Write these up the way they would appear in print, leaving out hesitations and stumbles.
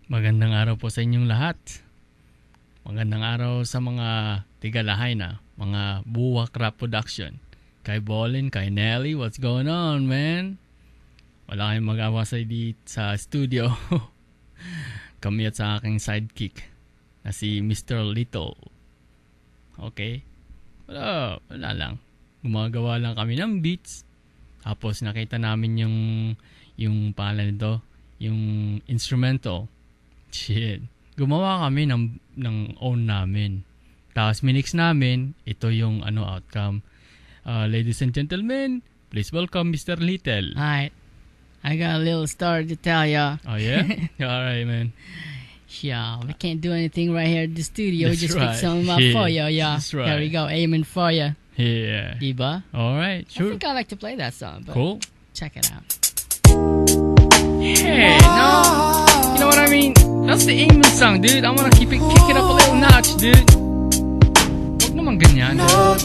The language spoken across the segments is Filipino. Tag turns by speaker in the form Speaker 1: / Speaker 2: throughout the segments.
Speaker 1: Magandang araw po sa inyong lahat. Magandang araw sa mga tigalahay na, mga Buwak Rap Production. Kay Bolin, kay Nelly, what's going on, man? Wala kayong magawa sa studio. Kami at sa aking sidekick na si Mr. Little. Okay? Wala lang. Gumagawa lang kami ng beats. Tapos nakita namin yung pangalan nito, yung instrumental. Shit. Gumawa kami ng own namin. Tapos minix namin, ito yung outcome. Ladies and gentlemen, please welcome Mr. Little.
Speaker 2: Alright. I got a little story to tell ya.
Speaker 1: Oh yeah? Alright, man.
Speaker 2: Yeah, we can't do anything right here at the studio.
Speaker 1: That's
Speaker 2: We just
Speaker 1: right.
Speaker 2: pick something up for you. Yeah.
Speaker 1: That's right.
Speaker 2: Here we go. Aiming for you.
Speaker 1: Yeah.
Speaker 2: Diba?
Speaker 1: Alright,
Speaker 2: I
Speaker 1: sure.
Speaker 2: think I like to play that song. But
Speaker 1: Cool.
Speaker 2: Check it out.
Speaker 1: Hey, no. You know what I mean? That's the English song, dude. I wanna kick it up a little notch, dude. Huwag naman ganyan, dude.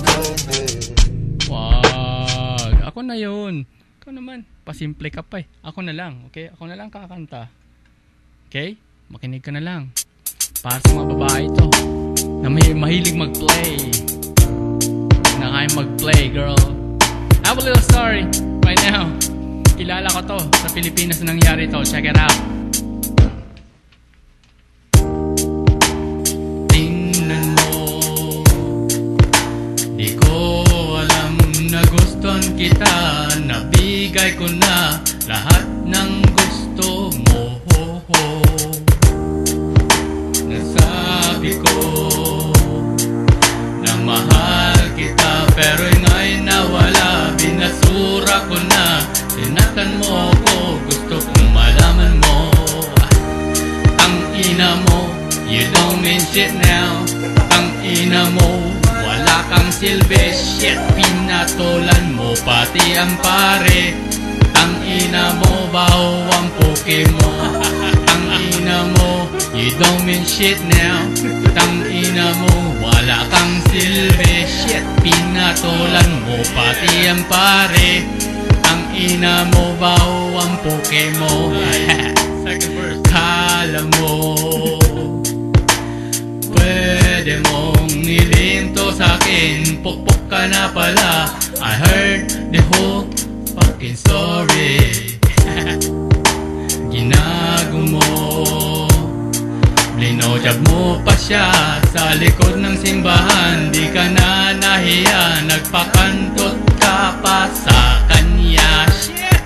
Speaker 1: Wag. Ako na yun. Ikaw naman. Pasimple ka pa eh. Ako na lang, okay? Ako na lang kakanta. Okay? Makinig ka na lang. Para sa mga babae ito na mahilig mag-play. Na kaya mag-play, girl. I have a little story right now. Kilala ko to. Sa Pilipinas na nangyari to. Check it out. Tingnan mo, di ko alam na guston kita. Nabigay ko na lahat ng gusto mo. Nasabi ko na mahal kita, pero ngayon nawala. Binasura ko na, sinaktan mo ako, gusto kong malaman mo. Tangina mo, you don't mean shit now. Tangina mo, wala kang silbi. Shit, pinatulan mo pati ang pare. Tangina mo, baho ang puke mo. Tangina mo, you don't mean shit now. Tangina mo, wala kang silbi. Shit, pinatulan mo pati ang pare. Tangina mo, baho ang puke mo. Second verse. Kala mo pwede mong nilinto sa'kin, pukpok ka na pala. I heard the whole fucking story. Ginago mo, blinojab mo pa siya sa likod ng simbahan. Di ka na nahiya, nagpakantot ka pa sa kanya. Shit!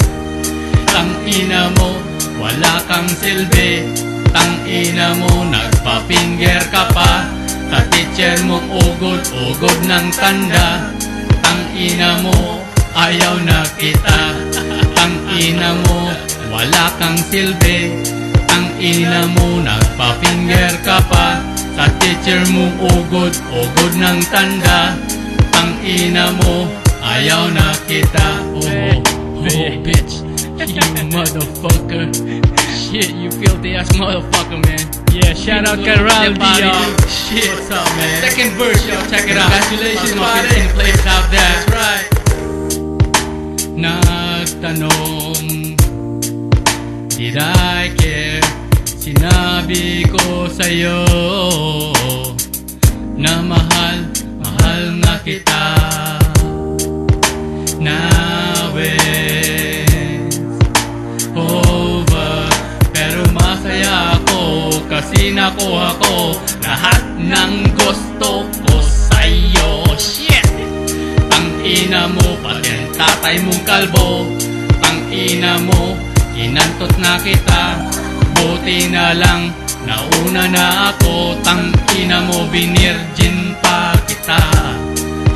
Speaker 1: Tangina mo, wala kang silbi. Tangina mo, nagpa-finger ka pa sa teacher mong ugod-ugod ng tanda. Tangina mo, ayaw na kita. Tangina mo, wala kang silbi. Tangina mo, nagpa-finger ka pa sa teacher mong ugod-ugod ng tanda. Tangina mo, ayaw na kita. Oh, bitch, you motherfucker. Shit, you filthy ass motherfucker, man. Yeah, shout out Karaldi, y'all. Shit, what's up, man? Second verse, yo, check it out. Congratulations, my 15 players out there. That's right. Nagtanong, did I care? Sinabi ko sa'yo na mahal nga kita. Now it's over, pero masaya ako kasi nakuha ko lahat ng gusto ko sa'yo. Shit! Tangina mo, pati ang tatay mong kalbo. Tangina mo, inantot na kita. Buti na lang, nauna na ako. Tangina mo, binirgin pa kita.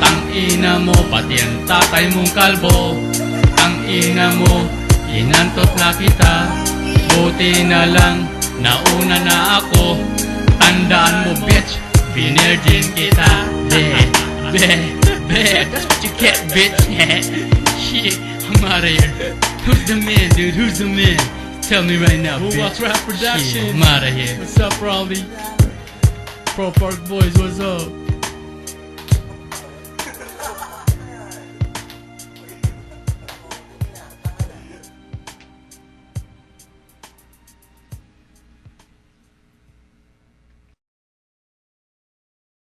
Speaker 1: Tangina mo, pati ang tatay mong kalbo. Tangina mo, inantot na kita. Buti na lang, nauna na ako. Tandaan mo, bitch, binirgin kita. That's what you get, bitch. Shit, I'm out of here. Who's the man, dude? Who's the man? Tell me right now, bitch.
Speaker 3: Buwak Rap Production.
Speaker 1: Shit, I'm out of here.
Speaker 3: What's up, Raleigh? Pro Park Boys, what's up?